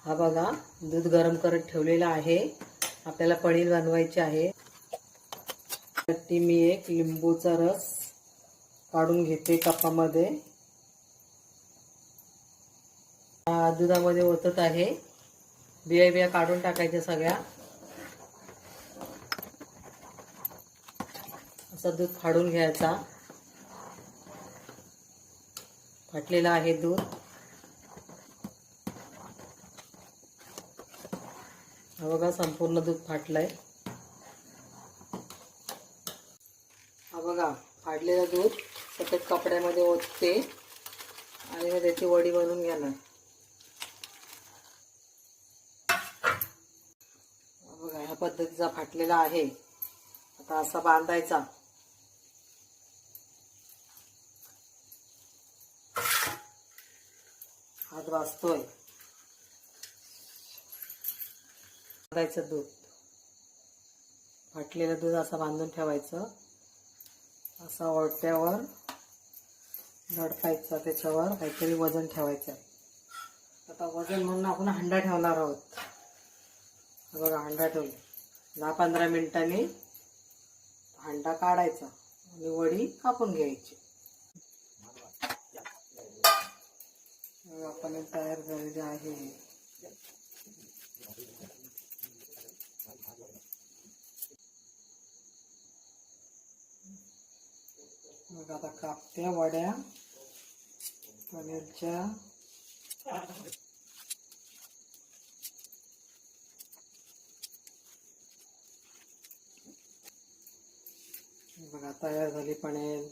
हा बघा, दूध गरम करत ठेवलेला आहे. आपल्याला पनीर बनवायचे आहे. त्यासाठी मी एक लिंबूचा रस काढून घेते कपामध्ये. दुधामध्ये ओतत आहे. बिया काढून टाकायच्या सगळ्या. असं दूध फाडून घ्यायचा. फाटलेलं आहे दूध. हा बघा, संपूर्ण दूध फाटलंय. हा बघा, फाडलेलं दूध सतत कपड्यामध्ये ओतते आणि मग त्याची वडी बनवून घेणार. बघा, ह्या पद्धतीचा फाटलेला आहे. आता असा बांधायचा. हात वाजतोय. बांधायचं दूध, फाटलेलं दूध असं बांधून ठेवायचं. असं ओळट्यावर झडकायचं. त्याच्यावर काहीतरी वजन ठेवायचं. आता वजन म्हणून आपण हंडा ठेवणार आहोत. बघा, हंडा ठेवला. 10-15 मिनिटांनी हंडा काढायचा आणि वडी कापून घ्यायची. पनीर तयार झालेले आहे. मग आता कापत्या वड्या पनीरच्या. बघा, तयार झाली पनीर.